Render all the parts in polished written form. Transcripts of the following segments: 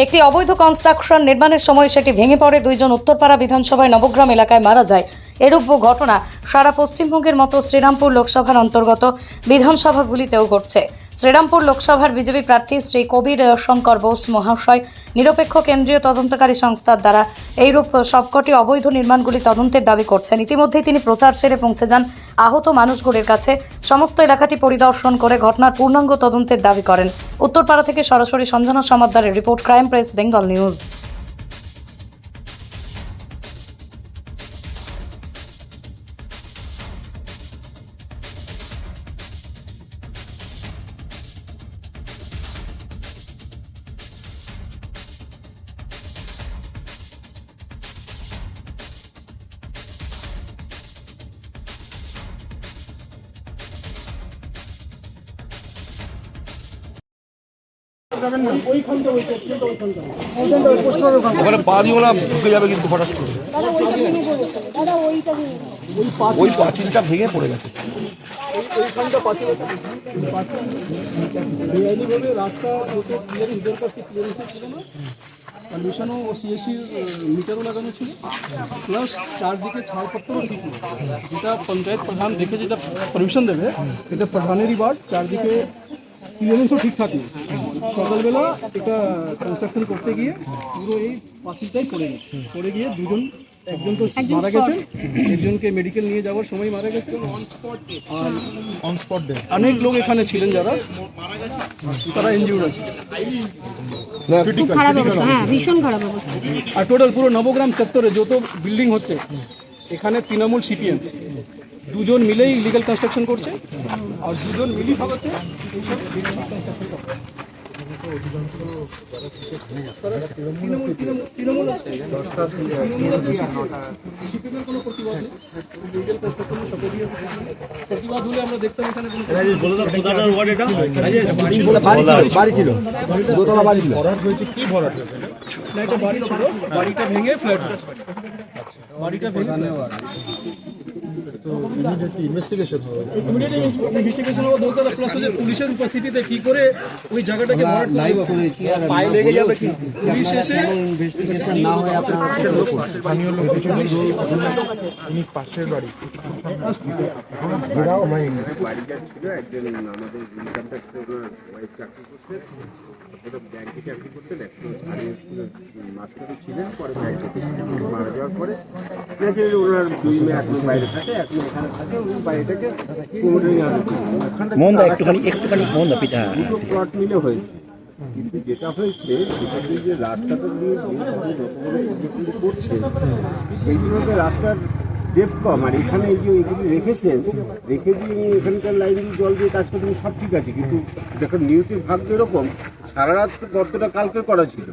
একটি অবৈধ কনস্ট্রাকশন নির্মাণের সময় সেটি ভেঙে পড়ে। দুইজন উত্তরপাড়া বিধানসভায় নবগ্রাম এলাকায় মারা যায়। এরূপ ঘটনা সারা পশ্চিমবঙ্গের মতো শ্রীরামপুর লোকসভার অন্তর্গত বিধানসভাগুলিতেও ঘটছে। শ্রীরামপুর লোকসভার বিজেপি প্রার্থী শ্রী কবির শঙ্কর বোস মহাশয় নিরপেক্ষ কেন্দ্রীয় তদন্তকারী সংস্থার দ্বারা এইরূপ সবকটি অবৈধ নির্মাণগুলি তদন্তের দাবি করছেন। ইতিমধ্যেই তিনি প্রচার সেরে পৌঁছে যান আহত মানুষগুলির কাছে। সমস্ত এলাকাটি পরিদর্শন করে ঘটনার পূর্ণাঙ্গ তদন্তের দাবি করেন। উত্তরপাড়া থেকে সরাসরি সঞ্জনা সমাদ্দারের report, crime press Bengal news. ওখানে পা দিও না, ঢুকে যাবে কিন্তু হঠাৎ করে। ওই পাঁচিলটা ভেঙে পড়ে গেছে। রাস্তা ছিল না, কন্ডিশনও ও সিএসির মিটারও লাগানো ছিল, প্লাস চারদিকে ছাড়পত্রও ছিল, যেটা পঞ্চায়েত প্রধান দেখে যেটা পারমিশন দেবে এটা প্রধানেরই বার্ড। চারদিকে ক্লিয়ারেন্সও ঠিকঠাক নেই। সকালবেলা এটা কনস্ট্রাকশন করতে গিয়ে পুরো এই পাঁচিলটাই পড়ে গিয়ে দুজন, একজন তো মারা গেছে, একজনকে মেডিকেল নিয়ে যাওয়ার সময় মারা গেছে। আর অনেক লোক এখানে ছিলেন যারা তারা ইনজিউর্ড আছে। আর টোটাল পুরো নবগ্রাম চত্বরে যত বিল্ডিং হচ্ছে এখানে তৃণমূল সিপিএম দুজন মিলেই ইলিগাল কনস্ট্রাকশন করছে, আর দুজন মিলি ভাগাচ্ছে প্রতিবাদ হলে আমরা দেখতাম এখানে বাড়িটা ভেঙে ফ্ল্যাট, বাড়িটা ভেঙে ইনভেস্টিগেশন হবে দরকার। প্লাস পুলিশের উপস্থিতিতে কি করে ওই জায়গাটাকে পুলিশ এসে পাশের বাড়ি ব্যাংকে চাকরি করতেন, মাস্টারে ছিলেন, পরে মারা যাওয়ার পরে ওনার দুই মেয়ে এখন বাইরে থাকে, এখন এখানে থাকে। ওই বাড়িটাকে দুটো প্লট মিলে হয়েছে। কিন্তু যেটা হয়েছে সেটাতে যে রাস্তাটা দিয়ে যেভাবে করছে সেই জন্য তো রাস্তার ডেপথ কম। আর এখানে এই যে এগুলি রেখেছেন, রেখে দিয়ে এখানকার লাইনগুলি জল দিয়ে কাজ করছেন, সব ঠিক আছে। কিন্তু দেখুন নিয়তির ভাগ্য এরকম, সারা রাত গর্তটা কালকের করা ছিল,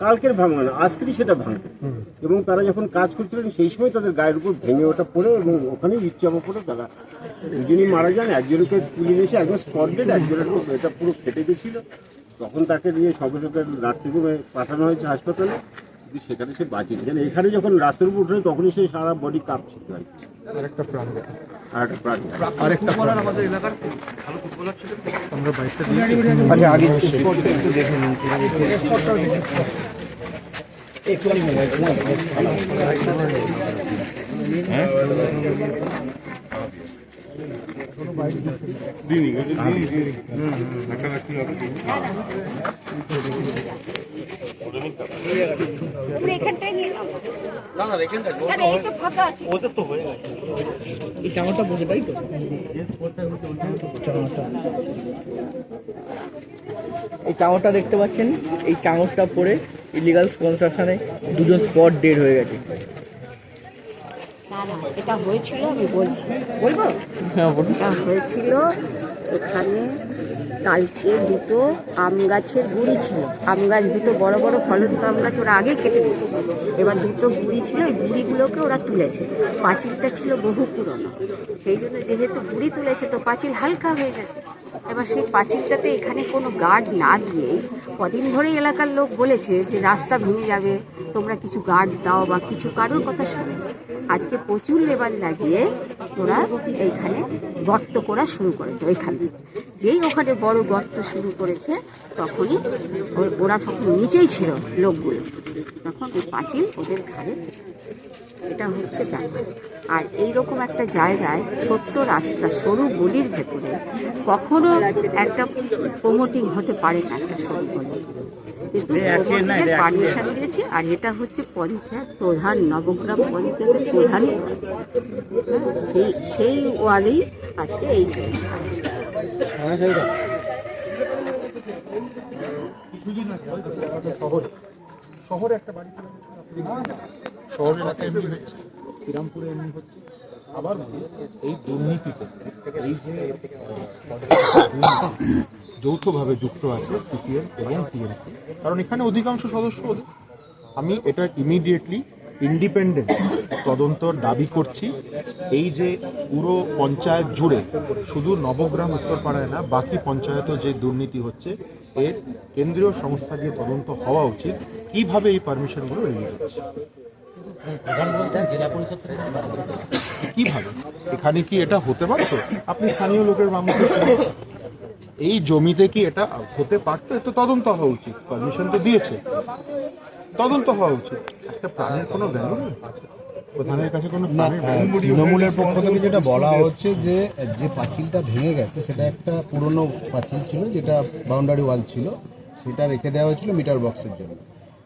কালকের ভাঙা না, আজকেরই সেটা ভাঙবে। এবং তারা যখন কাজ করছিলেন সেই সময় তাদের গায়ের উপর ভেঙে ওটা পড়ে এবং ওখানেই ইচ্ছামা পড়ে তারা দুজনই মারা যান। একজনকে তুলে এসে একজন স্পট ডেড, একজনের এটা পুরো ফেটে গেছিলো। তখন তাকে নিয়ে সঙ্গে সঙ্গে নার্সিংহোমে পাঠানো হয়েছে হাসপাতালে, কিন্তু সেখানে সে বাঁচিয়ে গেলেন। এখানে যখন রাস্তার উপর উঠে তখনই সে সারা বডি কাঁপছিল আর কি। আরেকটা প্রাণ আমাদের এলাকার ভালো ফুটবলার ছিল। আমরা বাইকটা আচ্ছা আগে একটু দেখে নিন একটুখানি মোবাইল এই চাঙরটা বসে, তাই তো এই চাঙরটা দেখতে পাচ্ছেন, এই চাঙরটা পরে ইলিগাল কনস্ট্রাকশনে দুজন স্পট ডেড হয়ে গেছে। এটা হয়েছিল, আমি বলবো এটা হয়েছিল এখানে কালকে দুটো আম গাছের গুঁড়ি ছিল। আম গাছ দুটো বড় বড় ফলন্ত আম গাছ ওরা আগে কেটে দিয়েছে, এবার দুটো গুঁড়ি ছিল, ওই গুঁড়িগুলোকে ওরা তুলেছে। পাঁচিলটা ছিল বহু পুরনো, সেই জন্য যেহেতু গুঁড়ি তুলেছে তো পাঁচিল হালকা হয়ে গেছে। এবার সেই পাঁচিলটাতে এখানে কোনো গার্ড না দিয়েই কদিন ধরেই এলাকার লোক বলেছে যে রাস্তা ভেঙে যাবে, তোমরা কিছু গার্ড দাও বা কিছু, কারোর কথা শুনে আজকে প্রচুর লেবার লাগিয়ে ওরা এইখানে গর্ত করা শুরু করেছে। ওইখানে যেই ওখানে বড় গর্ত শুরু করেছে তখনই ওরা তখন নিচেই ছিল লোকগুলো, তখন ওই পাঁচিল ওদের ঘাড়ে চেপে। এটা হচ্ছে ব্যাপার। আর এইরকম একটা জায়গায় ছোট্ট রাস্তা সরু গলির ভেতরে কখনো একটা প্রমোটিং হতে পারে না, একটা সরু গলি, কিন্তু পারমিশন দিয়েছে। আর এটা হচ্ছে পঞ্চায়েত প্রধান, নবগ্রাম পঞ্চায়েতের প্রধানই সেই ওয়ার্ডেই আজকে এই শহরে একটা বাড়ি শহর এলাকায় এমনি হচ্ছে, শ্রীরামপুরে এমনি হচ্ছে। আবার বলি, এই দুর্নীতিতে এই যে যৌথভাবে যুক্ত আছে সিপিএম এবং টিএমসি, কারণ এখানে অধিকাংশ সদস্য ওদের। আমি এটা ইমিডিয়েটলি ইন্ডিপেন্ডেন্ট তদন্তর দাবি করছি। এই যে পুরো পঞ্চায়েত জুড়ে, শুধু নবগ্রাম উত্তরপাড়ায় না, বাকি পঞ্চায়েতও যে দুর্নীতি হচ্ছে, এর কেন্দ্রীয় সংস্থা দিয়ে তদন্ত হওয়া উচিত। কিভাবে এই পারমিশনগুলো রিলিজ হচ্ছে, কিভাবে, এখানে কি এটা হতে পারতো? আপনি স্থানীয় লোকের মামলা, এই জমিতে কি এটা হতে পারতো? তো তদন্ত হওয়া উচিত। পারমিশন তো দিয়েছে, তদন্ত হওয়া উচিত। একটা প্রাণের কোনো ভ্যালু নেই, প্রধানের কাছে কোনো প্রাণের ভ্যালু নেই। তৃণমূলের পক্ষ থেকে যেটা বলা হচ্ছে যে পাঁচিলটা ভেঙে গেছে সেটা একটা পুরনো পাঁচিল ছিল, যেটা বাউন্ডারি ওয়াল ছিল, সেটা রেখে দেওয়া হয়েছিল মিটার বক্সের জন্য।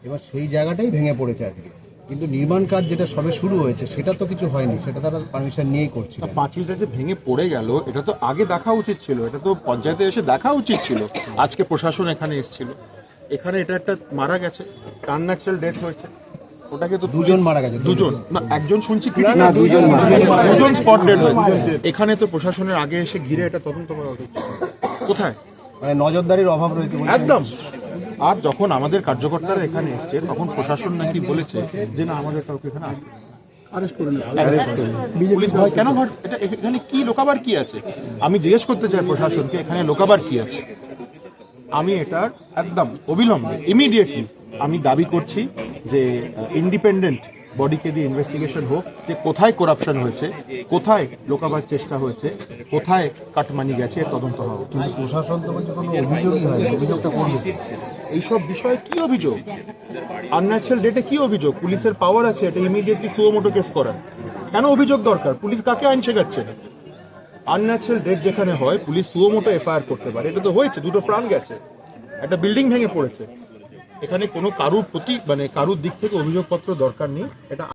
এবার সেই জায়গাটাই ভেঙে পড়েছে আজকে, কিন্তু নির্মাণ কাজ যেটা সবে শুরু হয়েছে সেটা তো কিছু হয়নি, সেটা তারা পারমিশন নিয়েই করছে। পাঁচিলটা যে ভেঙে পড়ে গেল, এটা তো আগে দেখা উচিত ছিল, এটা তো পঞ্চায়েতে এসে দেখা উচিত ছিল। আজকে প্রশাসন এখানে এসেছিল, এখানে এটা একটা মারা গেছে, আনন্যাচারাল ডেথ হয়েছে। ওটাকে তো দুজন মারা গেছে, দুজন না, একজন শুনছি না, দুজন স্পট ডেড হয়েছে। এখানে তো প্রশাসনের আগে এসে ঘিরে এটা তদন্ত করা উচিত। কোথায়? মানে নজরদারির অভাব রয়েছে একদম। আর যখন আমাদের কার্যকর্তারা এখানে এসছে, তখন প্রশাসন নাকি বলেছে যে না, আমাদের কাউকে এখানে আসতে আরেস্ট করে নেবে। পুলিশ ভয় কেন? এটা এখানে কি লোকাবার কি আছে? আমি জিজ্ঞেস করতে চাই প্রশাসনকে, এখানে লোকাবার কি আছে? আমি এটা একদম অবিলম্বে ইমিডিয়েটলি আমি দাবি করছি যে ইন্ডিপেন্ডেন্ট বডিকে দিয়ে ইনভেস্টিগেশন হোক, যে কোথায় করাপশন হয়েছে, কোথায় লোকাবার চেষ্টা হয়েছে, কোথায় কাটমানি গেছে, এর তদন্ত হওয়া। কিন্তু প্রশাসন তো বলছে কোনো অভিযোগই হয়, অভিযোগটা করবে। এইসব বিষয়ে কি অভিযোগ? আনন্যাচারাল ডেটে কি অভিযোগ? পুলিশের পাওয়ার আছে এটা ইমিডিয়েটলি সুমোটো কেস করার। কেন অভিযোগ দরকার? পুলিশ কাকে আইন শেখাচ্ছে? আনন্যাচারাল ডেট যেখানে হয়, পুলিশ সুমোটো এফআইআর করতে পারে। এটা তো হয়েছে, দুটো প্রাণ গেছে, একটা বিল্ডিং ভেঙে পড়েছে। এখানে কোনো কারুর প্রতি, মানে কারুর দিক থেকে অভিযোগপত্র দরকার নেই। এটা